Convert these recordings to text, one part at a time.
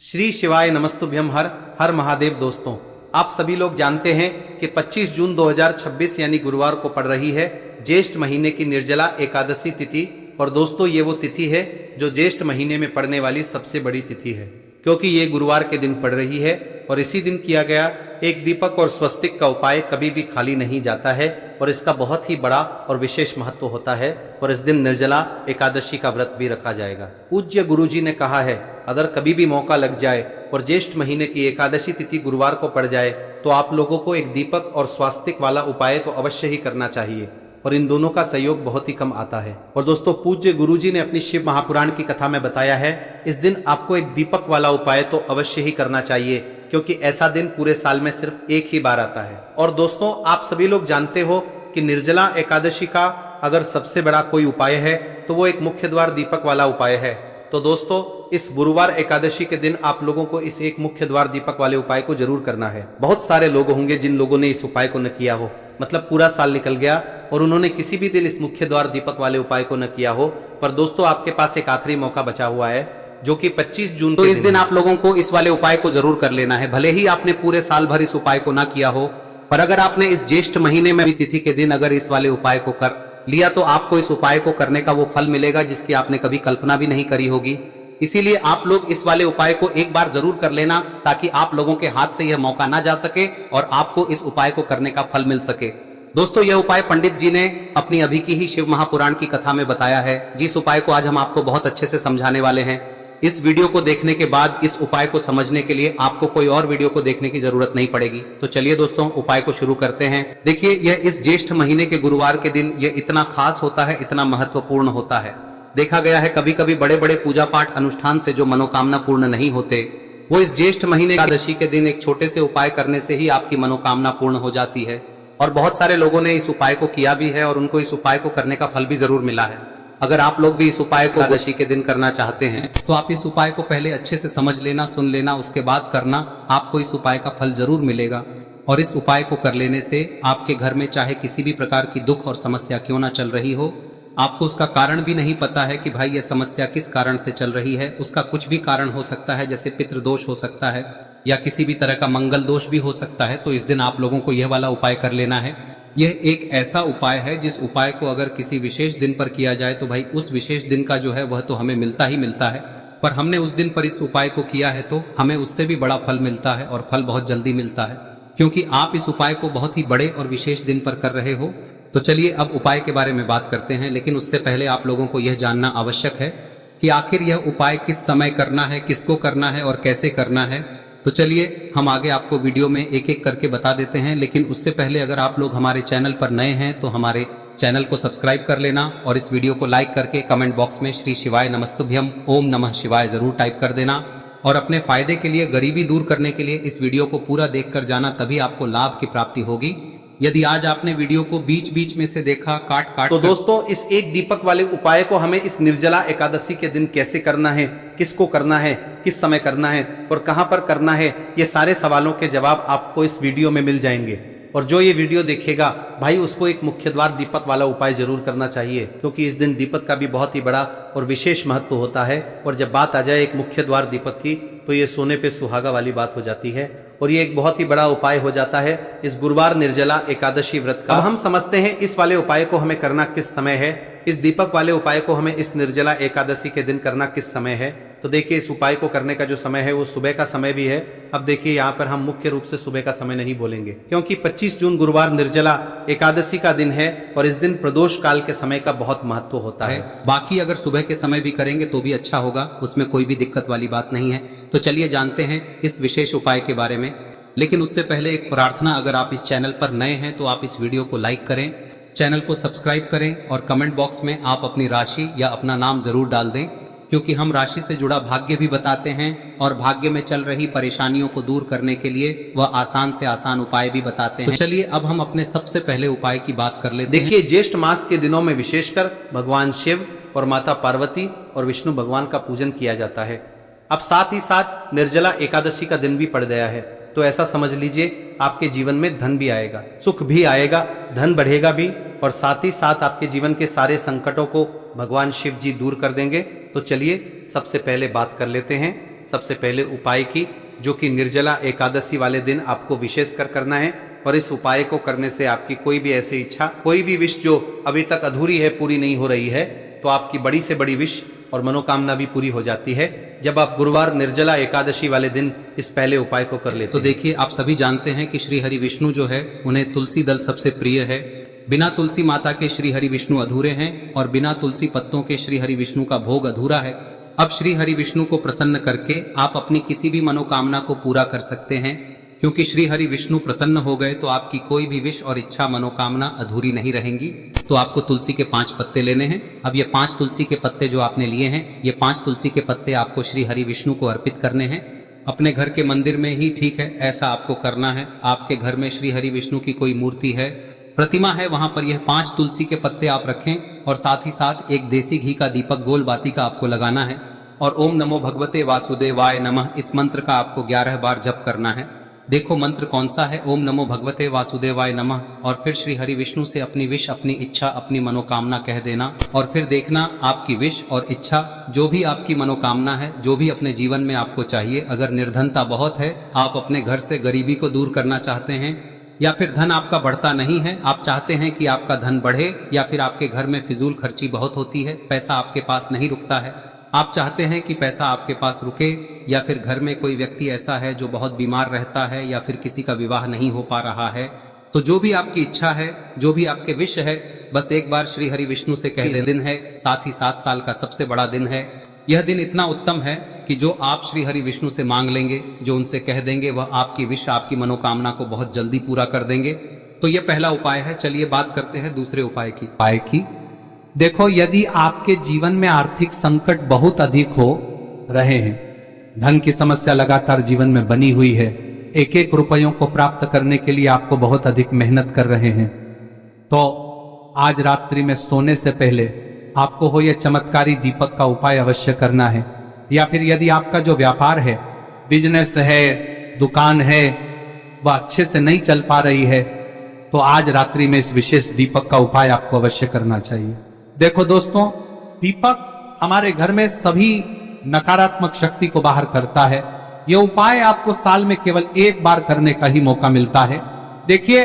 श्री शिवाय नमस्तुभ्यम। हर हर महादेव। दोस्तों, आप सभी लोग जानते हैं कि 25 जून 2026 यानी गुरुवार को पड़ रही है ज्येष्ठ महीने की निर्जला एकादशी तिथि। और दोस्तों, ये वो तिथि है जो ज्येष्ठ महीने में पड़ने वाली सबसे बड़ी तिथि है, क्योंकि ये गुरुवार के दिन पड़ रही है और इसी दिन किया गया एक दीपक और स्वस्तिक का उपाय कभी भी खाली नहीं जाता है और इसका बहुत ही बड़ा और विशेष महत्व होता है। और इस दिन निर्जला एकादशी का व्रत भी रखा जाएगा। पूज्य गुरुजी ने कहा है, अगर कभी भी मौका लग जाए और ज्येष्ठ महीने की एकादशी तिथि गुरुवार को पड़ जाए तो आप लोगों को एक दीपक और स्वास्तिक वाला उपाय तो अवश्य ही करना चाहिए, और इन दोनों का सहयोग बहुत ही कम आता है। और दोस्तों, पूज्य गुरुजी ने अपनी शिव महापुराण की कथा में बताया है, इस दिन आपको एक दीपक वाला उपाय तो अवश्य ही करना चाहिए, क्योंकि ऐसा दिन पूरे साल में सिर्फ एक ही बार आता है। और दोस्तों, आप सभी लोग जानते हो कि निर्जला एकादशी का अगर सबसे बड़ा कोई उपाय है तो वो एक मुख्य द्वार दीपक वाला उपाय है। तो दोस्तों, इस गुरुवार एकादशी के दिन आप लोगों को इस एक मुख्य द्वार दीपक वाले उपाय को जरूर करना है। बहुत सारे लोग होंगे जिन लोगों ने इस उपाय को न किया हो, मतलब पूरा साल निकल गया और उन्होंने किसी भी दिन इस मुख्य द्वार दीपक वाले उपाय को न किया हो। पर दोस्तों, आपके पास एक आखिरी मौका बचा हुआ है, जो कि 25 जून तो इस दिन आप लोगों को इस वाले उपाय को जरूर कर लेना है। भले ही आपने पूरे साल भर इस उपाय को ना किया हो, पर अगर आपने इस ज्येष्ठ महीने में तिथि के दिन अगर इस वाले उपाय को कर लिया तो आपको इस उपाय को करने का वो फल मिलेगा जिसकी आपने कभी कल्पना भी नहीं करी होगी। इसीलिए आप लोग इस वाले उपाय को एक बार जरूर कर लेना, ताकि आप लोगों के हाथ से यह मौका ना जा सके और आपको इस उपाय को करने का फल मिल सके। दोस्तों, यह उपाय पंडित जी ने अपनी अभी की ही शिव महापुराण की कथा में बताया है, जिस उपाय को आज हम आपको बहुत अच्छे से समझाने वाले हैं। इस वीडियो को देखने के बाद इस उपाय को समझने के लिए आपको कोई और वीडियो को देखने की जरूरत नहीं पड़ेगी। तो चलिए दोस्तों, उपाय को शुरू करते हैं। देखिए, यह इस ज्येष्ठ महीने के गुरुवार के दिन यह इतना खास होता है, इतना महत्वपूर्ण होता है। देखा गया है कभी कभी बड़े बड़े पूजा पाठ अनुष्ठान से जो मनोकामना पूर्ण नहीं होते, वो इस ज्येष्ठ महीने एकादशी के दिन एक छोटे से उपाय करने से ही आपकी मनोकामना पूर्ण हो जाती है। और बहुत सारे लोगों ने इस उपाय को किया भी है और उनको इस उपाय को करने का फल भी जरूर मिला है। अगर आप लोग भी इस उपाय को एकादशी के दिन करना चाहते हैं तो आप इस उपाय को पहले अच्छे से समझ लेना, सुन लेना, उसके बाद करना। आपको इस उपाय का फल जरूर मिलेगा। और इस उपाय को कर लेने से आपके घर में चाहे किसी भी प्रकार की दुख और समस्या क्यों ना चल रही हो, आपको उसका कारण भी नहीं पता है कि भाई यह समस्या किस कारण से चल रही है, उसका कुछ भी कारण हो सकता है, जैसे पितृदोष हो सकता है या किसी भी तरह का मंगल दोष भी हो सकता है। तो इस दिन आप लोगों को यह वाला उपाय कर लेना है। यह एक ऐसा उपाय है जिस उपाय को अगर किसी विशेष दिन पर किया जाए तो भाई उस विशेष दिन का जो है वह तो हमें मिलता ही मिलता है, पर हमने उस दिन पर इस उपाय को किया है तो हमें उससे भी बड़ा फल मिलता है, और फल बहुत जल्दी मिलता है, क्योंकि आप इस उपाय को बहुत ही बड़े और विशेष दिन पर कर रहे हो। तो चलिए अब उपाय के बारे में बात करते हैं, लेकिन उससे पहले आप लोगों को यह जानना आवश्यक है कि आखिर यह उपाय किस समय करना है, किसको करना है और कैसे करना है। तो चलिए हम आगे आपको वीडियो में एक एक करके बता देते हैं, लेकिन उससे पहले अगर आप लोग हमारे चैनल पर नए हैं तो हमारे चैनल को सब्सक्राइब कर लेना और इस वीडियो को लाइक करके कमेंट बॉक्स में श्री शिवाय नमस्तुभ्यम ओम नमः शिवाय जरूर टाइप कर देना। और अपने फायदे के लिए, गरीबी दूर करने के लिए इस वीडियो को पूरा देखकर जाना, तभी आपको लाभ की प्राप्ति होगी। यदि आज आपने वीडियो को बीच बीच में से देखा, काट तो दोस्तों, इस एक दीपक वाले उपाय को हमें इस निर्जला एकादशी के दिन कैसे करना है, किसको करना है, किस समय करना है और कहां पर करना है, ये सारे सवालों के जवाब आपको इस वीडियो में मिल जाएंगे। और जो ये वीडियो देखेगा भाई, उसको एक मुख्य द्वार दीपक वाला उपाय जरूर करना चाहिए, क्योंकि इस दिन दीपक का भी बहुत ही बड़ा और विशेष महत्व होता है। और जब बात आ जाए एक मुख्य द्वार दीपक की, तो ये सोने पे सुहागा वाली बात हो जाती है और ये एक बहुत ही बड़ा उपाय हो जाता है इस गुरुवार निर्जला एकादशी व्रत का। अब हम समझते हैं इस वाले उपाय को हमें करना किस समय है, इस दीपक वाले उपाय को हमें इस निर्जला एकादशी के दिन करना किस समय है। तो देखिए, इस उपाय को करने का जो समय है वो सुबह का समय भी है। अब देखिए, यहाँ पर हम मुख्य रूप से सुबह का समय नहीं बोलेंगे, क्योंकि 25 जून गुरुवार निर्जला एकादशी का दिन है और इस दिन प्रदोष काल के समय का बहुत महत्व होता है। बाकी अगर सुबह के समय भी करेंगे तो भी अच्छा होगा, उसमें कोई भी दिक्कत वाली बात नहीं है। तो चलिए जानते हैं इस विशेष उपाय के बारे में। लेकिन उससे पहले एक प्रार्थना, अगर आप इस चैनल पर नए हैं तो आप इस वीडियो को लाइक करें, चैनल को सब्सक्राइब करें और कमेंट बॉक्स में आप अपनी राशि या अपना नाम जरूर डाल दें, क्योंकि हम राशि से जुड़ा भाग्य भी बताते हैं और भाग्य में चल रही परेशानियों को दूर करने के लिए वह आसान से आसान उपाय भी बताते हैं। तो चलिए अब हम अपने सबसे पहले उपाय की बात कर लेते हैं। देखिए, ज्येष्ठ मास के दिनों में विशेषकर भगवान शिव और माता पार्वती और विष्णु भगवान का पूजन किया जाता है। अब साथ ही साथ निर्जला एकादशी का दिन भी पड़ गया है, तो ऐसा समझ लीजिए आपके जीवन में धन भी आएगा, सुख भी आएगा, धन बढ़ेगा भी, और साथ ही साथ आपके जीवन के सारे संकटों को भगवान शिव जी दूर कर देंगे। तो चलिए सबसे पहले बात कर लेते हैं सबसे पहले उपाय की, जो कि निर्जला एकादशी वाले दिन आपको विशेष कर करना है। और इस उपाय को करने से आपकी कोई भी ऐसी इच्छा, कोई भी विश जो अभी तक अधूरी है, पूरी नहीं हो रही है, तो आपकी बड़ी से बड़ी विश और मनोकामना भी पूरी हो जाती है जब आप गुरुवार निर्जला एकादशी वाले दिन इस पहले उपाय को कर लेते तो हैं। देखिए, आप सभी जानते हैं कि श्री हरि विष्णु जो है उन्हें तुलसी दल सबसे प्रिय है। बिना तुलसी माता के श्री हरि विष्णु अधूरे हैं और बिना तुलसी पत्तों के श्री हरि विष्णु का भोग अधूरा है। अब श्री हरि विष्णु को प्रसन्न करके आप अपनी किसी भी मनोकामना को पूरा कर सकते हैं, क्योंकि श्री हरि विष्णु प्रसन्न हो गए तो आपकी कोई भी विश और इच्छा मनोकामना अधूरी नहीं रहेंगी। तो आपको तुलसी के 5 पत्ते लेने हैं। अब ये 5 तुलसी के पत्ते जो आपने लिए हैं, ये 5 तुलसी के पत्ते आपको श्री हरि विष्णु को अर्पित करने हैं। अपने घर के मंदिर में ही ठीक है, ऐसा आपको करना है। आपके घर में श्री हरि विष्णु की कोई मूर्ति है, प्रतिमा है, वहां पर यह 5 तुलसी के पत्ते आप रखें और साथ ही साथ एक देसी घी का दीपक गोल बाती का आपको लगाना है और ओम नमो भगवते वासुदेवाय नमः इस मंत्र का आपको 11 बार जप करना है। देखो मंत्र कौन सा है, ओम नमो भगवते वासुदेवाय नमः, और फिर श्री हरि विष्णु से अपनी विश, अपनी इच्छा, अपनी मनोकामना कह देना और फिर देखना आपकी विश और इच्छा, जो भी आपकी मनोकामना है, जो भी अपने जीवन में आपको चाहिए। अगर निर्धनता बहुत है, आप अपने घर से गरीबी को दूर करना चाहते हैं, या फिर धन आपका बढ़ता नहीं है, आप चाहते हैं कि आपका धन बढ़े, या फिर आपके घर में फिजूल खर्ची बहुत होती है, पैसा आपके पास नहीं रुकता है, आप चाहते हैं कि पैसा आपके पास रुके, या फिर घर में कोई व्यक्ति ऐसा है जो बहुत बीमार रहता है, या फिर किसी का विवाह नहीं हो पा रहा है, तो जो भी आपकी इच्छा है, जो भी आपके विश है, बस एक बार श्री हरि विष्णु से कह दिन है। साथ ही 7 साल का सबसे बड़ा दिन है। यह दिन इतना उत्तम है कि जो आप श्री हरि विष्णु से मांग लेंगे, जो उनसे कह देंगे, वह आपकी विश, आपकी मनोकामना को बहुत जल्दी पूरा कर देंगे। तो यह पहला उपाय है। चलिए बात करते हैं दूसरे उपाय की। देखो, यदि आपके जीवन में आर्थिक संकट बहुत अधिक हो रहे हैं, धन की समस्या लगातार जीवन में बनी हुई है, एक एक रुपयों को प्राप्त करने के लिए आपको बहुत अधिक मेहनत कर रहे हैं, तो आज रात्रि में सोने से पहले आपको हो यह चमत्कारी दीपक का उपाय अवश्य करना है। या फिर यदि आपका जो व्यापार है, बिजनेस है, दुकान है, वह अच्छे से नहीं चल पा रही है, तो आज रात्रि में इस विशेष दीपक का उपाय आपको अवश्य करना चाहिए। देखो दोस्तों, दीपक हमारे घर में सभी नकारात्मक शक्ति को बाहर करता है। यह उपाय आपको साल में केवल एक बार करने का ही मौका मिलता है। देखिए,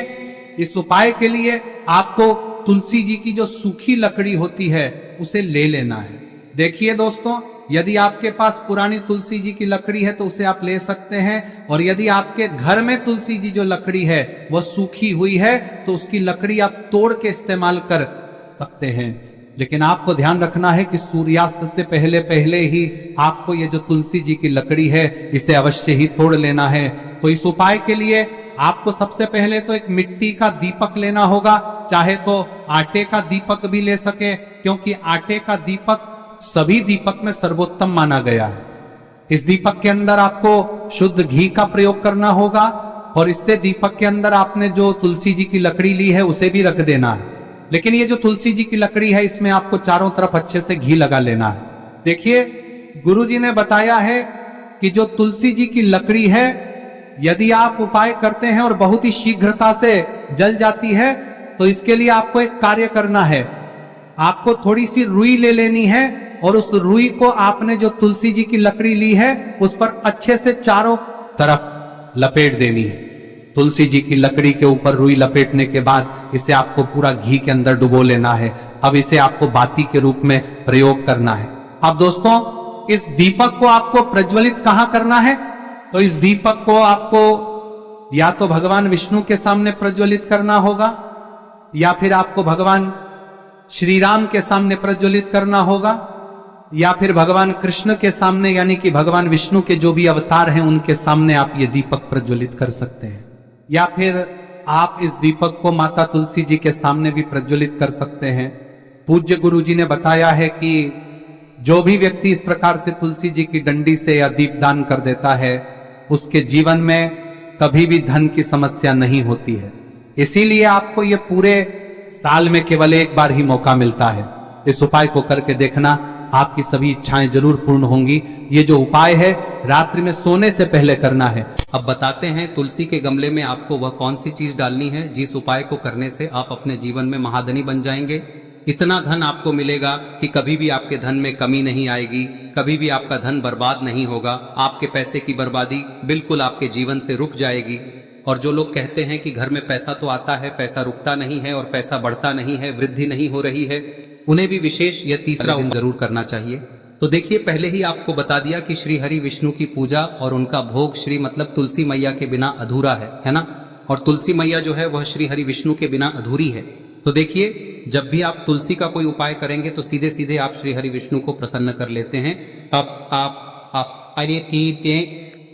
इस उपाय के लिए आपको तुलसी जी की जो सूखी लकड़ी होती है उसे ले लेना है। देखिए दोस्तों, यदि आपके पास पुरानी तुलसी जी की लकड़ी है तो उसे आप ले सकते हैं, और यदि आपके घर में तुलसी जी जो लकड़ी है वह सूखी हुई है तो उसकी लकड़ी आप तोड़ के इस्तेमाल कर सकते हैं। लेकिन आपको ध्यान रखना है कि सूर्यास्त से पहले पहले ही आपको ये जो तुलसी जी की लकड़ी है इसे अवश्य ही तोड़ लेना है। तो इस उपाय के लिए आपको सबसे पहले तो एक मिट्टी का दीपक लेना होगा, चाहे तो आटे का दीपक भी ले सके, क्योंकि आटे का दीपक सभी दीपक में सर्वोत्तम माना गया है। इस दीपक के अंदर आपको शुद्ध घी का प्रयोग करना होगा, और इससे दीपक के अंदर आपने जो तुलसी जी की लकड़ी ली है उसे भी रख देना है। लेकिन ये जो तुलसी जी की लकड़ी है, इसमें आपको चारों तरफ अच्छे से घी लगा लेना है। देखिए, गुरुजी ने बताया है कि जो तुलसी जी की लकड़ी है, यदि आप उपाय करते हैं और बहुत ही शीघ्रता से जल जाती है, तो इसके लिए आपको एक कार्य करना है। आपको थोड़ी सी रुई ले लेनी है और उस रुई को आपने जो तुलसी जी की लकड़ी ली है उस पर अच्छे से चारों तरफ लपेट देनी है। तुलसी जी की लकड़ी के ऊपर रुई लपेटने के बाद इसे आपको पूरा घी के अंदर डुबो लेना है। अब इसे आपको बाती के रूप में प्रयोग करना है। अब दोस्तों, इस दीपक को आपको प्रज्वलित कहां करना है? तो इस दीपक को आपको या तो भगवान विष्णु के सामने प्रज्वलित करना होगा, या फिर आपको भगवान श्री राम के सामने प्रज्वलित करना होगा, या फिर भगवान कृष्ण के सामने, यानी कि भगवान विष्णु के जो भी अवतार हैं उनके सामने आप ये दीपक प्रज्वलित कर सकते हैं। या फिर आप इस दीपक को माता तुलसी जी के सामने भी प्रज्वलित कर सकते हैं। पूज्य गुरु जी ने बताया है कि जो भी व्यक्ति इस प्रकार से तुलसी जी की डंडी से या दीपदान कर देता है, उसके जीवन में कभी भी धन की समस्या नहीं होती है। इसीलिए आपको ये पूरे साल में केवल एक बार ही मौका मिलता है। इस उपाय को करके देखना, आपकी सभी इच्छाएं जरूर पूर्ण होंगी। ये जो उपाय है रात्रि में सोने से पहले करना है। अब बताते हैं तुलसी के गमले में आपको वह कौन सी चीज डालनी है जिस उपाय को करने से आप अपने जीवन में महाधनी बन जाएंगे। इतना धन आपको मिलेगा कि कभी भी आपके धन में कमी नहीं आएगी, कभी भी आपका धन बर्बाद नहीं होगा। आपके पैसे की बर्बादी बिल्कुल आपके जीवन से रुक जाएगी। और जो लोग कहते हैं कि घर में पैसा तो आता है, पैसा रुकता नहीं है और पैसा बढ़ता नहीं है, वृद्धि नहीं हो रही है, उन्हें भी विशेष यह तीसरा दिन जरूर करना चाहिए। तो देखिए, पहले ही आपको बता दिया कि श्री हरि विष्णु की पूजा और उनका भोग श्री मतलब तुलसी मैया के बिना अधूरा है ना। और तुलसी मैया जो है वह श्री हरि विष्णु के बिना अधूरी है। तो देखिए, जब भी आप तुलसी का कोई उपाय करेंगे तो सीधे सीधे आप श्री हरि विष्णु को प्रसन्न कर लेते हैं।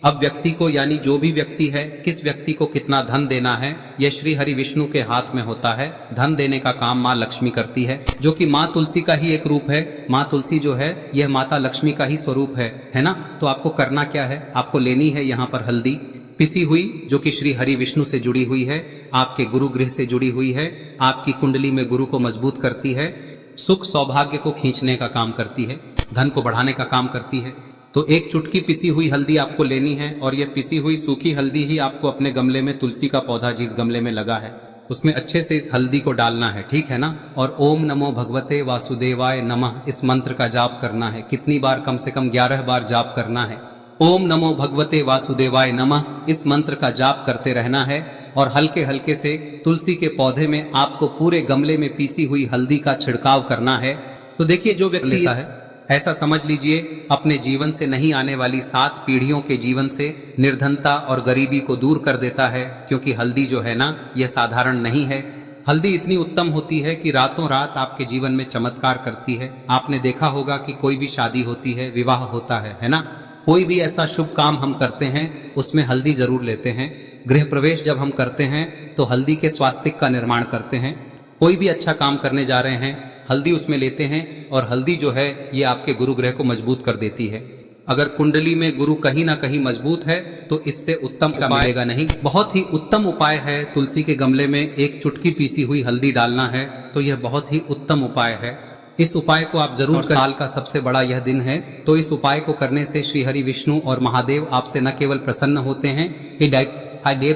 अब व्यक्ति को, यानी जो भी व्यक्ति है, किस व्यक्ति को कितना धन देना है, यह श्री हरि विष्णु के हाथ में होता है। धन देने का काम माँ लक्ष्मी करती है, जो कि माँ तुलसी का ही एक रूप है। माँ तुलसी जो है यह माता लक्ष्मी का ही स्वरूप है ना। तो आपको करना क्या है, आपको लेनी है यहाँ पर हल्दी पिसी हुई, जो कि श्री हरि विष्णु से जुड़ी हुई है, आपके गुरु गृह से जुड़ी हुई है, आपकी कुंडली में गुरु को मजबूत करती है, सुख सौभाग्य को खींचने का काम करती है, धन को बढ़ाने का काम करती है। तो एक चुटकी पिसी हुई हल्दी आपको लेनी है और यह पिसी हुई सूखी हल्दी ही आपको अपने गमले में, तुलसी का पौधा जिस गमले में लगा है उसमें अच्छे से इस हल्दी को डालना है, ठीक है ना। और ओम नमो भगवते वासुदेवाय नमः इस मंत्र का जाप करना है। कितनी बार? कम से कम 11 बार जाप करना है। ओम नमो भगवते वासुदेवाय नमः इस मंत्र का जाप करते रहना है और हल्के हल्के से तुलसी के पौधे में आपको पूरे गमले में पीसी हुई हल्दी का छिड़काव करना है। तो देखिए, जो व्यक्ति लेता है, ऐसा समझ लीजिए अपने जीवन से नहीं आने वाली 7 पीढ़ियों के जीवन से निर्धनता और गरीबी को दूर कर देता है। क्योंकि हल्दी जो है ना, यह साधारण नहीं है। हल्दी इतनी उत्तम होती है कि रातों रात आपके जीवन में चमत्कार करती है। आपने देखा होगा कि कोई भी शादी होती है, विवाह होता है ना, कोई भी ऐसा शुभ काम हम करते हैं उसमें हल्दी जरूर लेते हैं। गृह प्रवेश जब हम करते हैं तो हल्दी के स्वास्तिक का निर्माण करते हैं। कोई भी अच्छा काम करने जा रहे हैं, हल्दी उसमें लेते हैं और हल्दी जो है ये आपके गुरु ग्रह को मजबूत कर देती है। अगर कुंडली में गुरु कहीं ना कहीं मजबूत है तो इससे उत्तम का मिलेगा नहीं। बहुत ही उत्तम उपाय है, तुलसी के गमले में एक चुटकी पीसी हुई हल्दी डालना है, तो यह बहुत ही उत्तम उपाय है। इस उपाय को आप जरूर करें। साल का सबसे बड़ा यह दिन है, तो इस उपाय को करने से श्री हरि विष्णु और महादेव आपसे न केवल प्रसन्न होते हैं,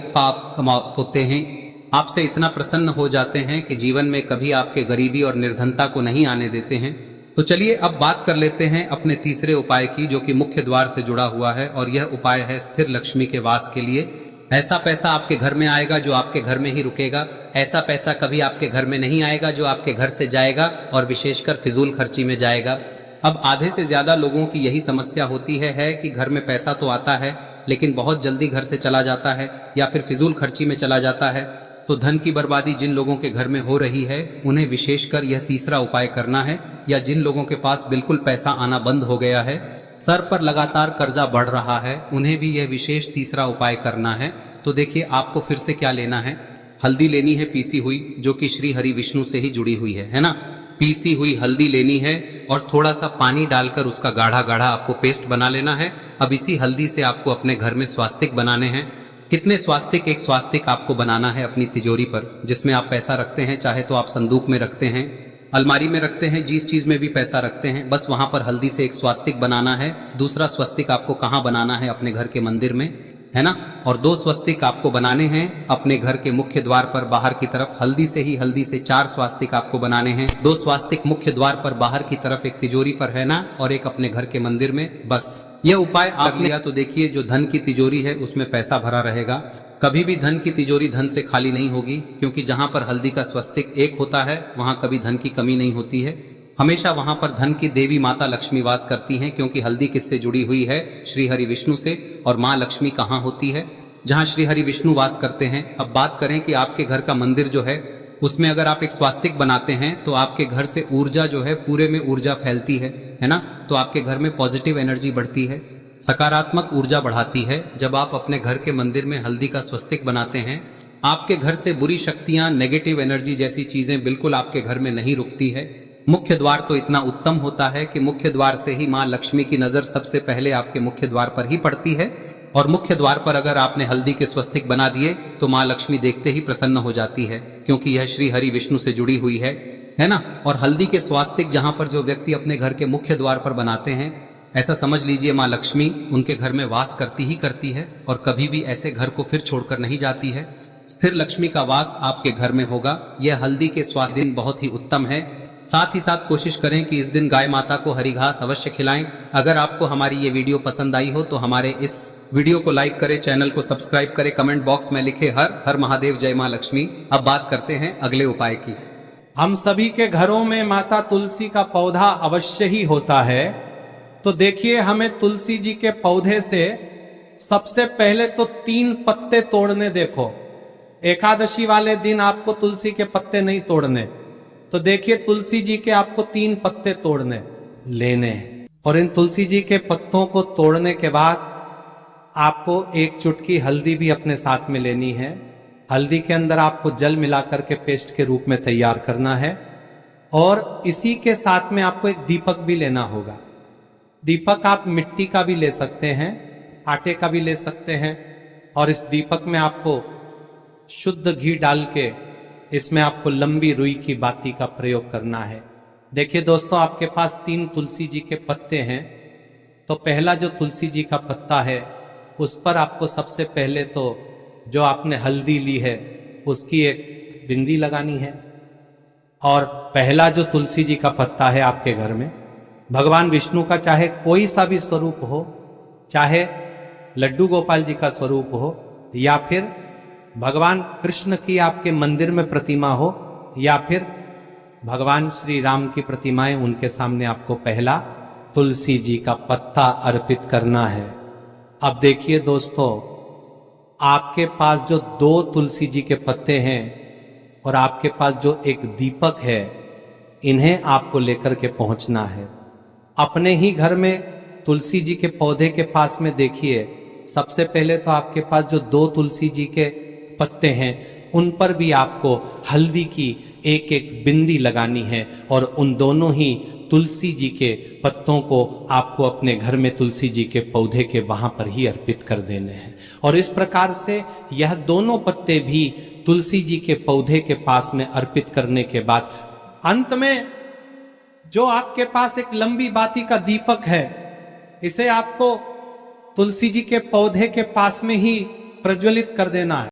पाप होते हैं, आपसे इतना प्रसन्न हो जाते हैं कि जीवन में कभी आपके गरीबी और निर्धनता को नहीं आने देते हैं। तो चलिए अब बात कर लेते हैं अपने तीसरे उपाय की, जो कि मुख्य द्वार से जुड़ा हुआ है। और यह उपाय है स्थिर लक्ष्मी के वास के लिए। ऐसा पैसा आपके घर में आएगा जो आपके घर में ही रुकेगा। ऐसा पैसा कभी आपके घर में नहीं आएगा जो आपके घर से जाएगा और विशेषकर फिजूल खर्ची में जाएगा। अब आधे से ज्यादा लोगों की यही समस्या होती है कि घर में पैसा तो आता है लेकिन बहुत जल्दी घर से चला जाता है या फिर फिजूल खर्ची में चला जाता है। तो धन की बर्बादी जिन लोगों के घर में हो रही है उन्हें विशेषकर यह तीसरा उपाय करना है। या जिन लोगों के पास बिल्कुल पैसा आना बंद हो गया है, सर पर लगातार कर्जा बढ़ रहा है, उन्हें भी यह विशेष तीसरा उपाय करना है। तो देखिए, आपको फिर से क्या लेना है, हल्दी लेनी है पीसी हुई, जो कि श्री हरि विष्णु से ही जुड़ी हुई है ना। पीसी हुई हल्दी लेनी है और थोड़ा सा पानी डालकर उसका गाढ़ा गाढ़ा आपको पेस्ट बना लेना है। अब इसी हल्दी से आपको अपने घर में स्वास्तिक बनाने हैं। कितने स्वास्तिक? एक स्वास्तिक आपको बनाना है अपनी तिजोरी पर, जिसमें आप पैसा रखते हैं। चाहे तो आप संदूक में रखते हैं, अलमारी में रखते हैं, जिस चीज में भी पैसा रखते हैं, बस वहां पर हल्दी से एक स्वास्तिक बनाना है। दूसरा स्वस्तिक आपको कहाँ बनाना है? अपने घर के मंदिर में, है ना। और 2 स्वस्तिक आपको बनाने हैं अपने घर के मुख्य द्वार पर बाहर की तरफ। हल्दी से 4 स्वास्तिक आपको बनाने हैं। 2 स्वास्तिक मुख्य द्वार पर बाहर की तरफ, एक तिजोरी पर, है ना, और एक अपने घर के मंदिर में। बस यह उपाय आप लिया तो देखिए, जो धन की तिजोरी है उसमें पैसा भरा रहेगा। कभी भी धन की तिजोरी धन से खाली नहीं होगी, क्योंकि जहां पर हल्दी का स्वस्तिक एक होता है वहां कभी धन की कमी नहीं होती है। हमेशा वहां पर धन की देवी माता लक्ष्मी वास करती हैं, क्योंकि हल्दी किससे जुड़ी हुई है? श्री हरि विष्णु से। और माँ लक्ष्मी कहाँ होती है? जहाँ श्री हरि विष्णु वास करते हैं। अब बात करें कि आपके घर का मंदिर जो है उसमें अगर आप एक स्वास्तिक बनाते हैं तो आपके घर से ऊर्जा जो है, पूरे में ऊर्जा फैलती है ना। तो आपके घर में पॉजिटिव एनर्जी बढ़ती है, सकारात्मक ऊर्जा बढ़ाती है। जब आप अपने घर के मंदिर में हल्दी का स्वस्तिक बनाते हैं, आपके घर से बुरी शक्तियां, नेगेटिव एनर्जी जैसी चीजें बिल्कुल आपके घर में नहीं रुकती है। मुख्य द्वार तो इतना उत्तम होता है कि मुख्य द्वार से ही माँ लक्ष्मी की नजर सबसे पहले आपके मुख्य द्वार पर ही पड़ती है। और मुख्य द्वार पर अगर आपने हल्दी के स्वस्तिक बना दिए तो माँ लक्ष्मी देखते ही प्रसन्न हो जाती है, क्योंकि यह श्री हरि विष्णु से जुड़ी हुई है ना। और हल्दी के स्वास्तिक जहां पर जो व्यक्ति अपने घर के मुख्य द्वार पर बनाते हैं, ऐसा समझ लीजिए माँ लक्ष्मी उनके घर में वास करती ही करती है और कभी भी ऐसे घर को फिर छोड़कर नहीं जाती है। स्थिर लक्ष्मी का वास आपके घर में होगा। यह हल्दी के स्वास्थ्य दिन बहुत ही उत्तम है। साथ ही साथ कोशिश करें कि इस दिन गाय माता को हरी घास अवश्य खिलाएं। अगर आपको हमारी ये वीडियो पसंद आई हो तो हमारे इस वीडियो को लाइक करें, चैनल को सब्सक्राइब करें, कमेंट बॉक्स में लिखे हर हर महादेव, जय मां लक्ष्मी। अब बात करते हैं अगले उपाय की। हम सभी के घरों में माता तुलसी का पौधा अवश्य ही होता है। तो देखिए, हमें तुलसी जी के पौधे से सबसे पहले तो 3 पत्ते तोड़ने। देखो, एकादशी वाले दिन आपको तुलसी के पत्ते नहीं तोड़ने। तो देखिए, तुलसी जी के आपको 3 पत्ते तोड़ने लेने, और इन तुलसी जी के पत्तों को तोड़ने के बाद आपको 1 चुटकी हल्दी भी अपने साथ में लेनी है। हल्दी के अंदर आपको जल मिलाकर के पेस्ट के रूप में तैयार करना है, और इसी के साथ में आपको एक दीपक भी लेना होगा। दीपक आप मिट्टी का भी ले सकते हैं, आटे का भी ले सकते हैं, और इस दीपक में आपको शुद्ध घी डाल के इसमें आपको लंबी रुई की बाती का प्रयोग करना है। देखिए दोस्तों, आपके पास 3 तुलसी जी के पत्ते हैं। तो पहला जो तुलसी जी का पत्ता है उस पर आपको सबसे पहले तो जो आपने हल्दी ली है उसकी एक बिंदी लगानी है। और पहला जो तुलसी जी का पत्ता है आपके घर में, भगवान विष्णु का चाहे कोई सा भी स्वरूप हो, चाहे लड्डू गोपाल जी का स्वरूप हो, या फिर भगवान कृष्ण की आपके मंदिर में प्रतिमा हो, या फिर भगवान श्री राम की प्रतिमाएं, उनके सामने आपको पहला तुलसी जी का पत्ता अर्पित करना है। अब देखिए दोस्तों, आपके पास जो 2 तुलसी जी के पत्ते हैं और आपके पास जो एक दीपक है, इन्हें आपको लेकर के पहुंचना है। अपने ही घर में तुलसी जी के पौधे के पास में देखिए, सबसे पहले तो आपके पास जो 2 तुलसी जी के पत्ते हैं उन पर भी आपको हल्दी की एक एक बिंदी लगानी है, और उन दोनों ही तुलसी जी के पत्तों को आपको अपने घर में तुलसी जी के पौधे के वहां पर ही अर्पित कर देने हैं। और इस प्रकार से यह दोनों पत्ते भी तुलसी जी के पौधे के पास में अर्पित करने के बाद अंत में जो आपके पास एक लंबी बाती का दीपक है, इसे आपको तुलसी जी के पौधे के पास में ही प्रज्वलित कर देना है।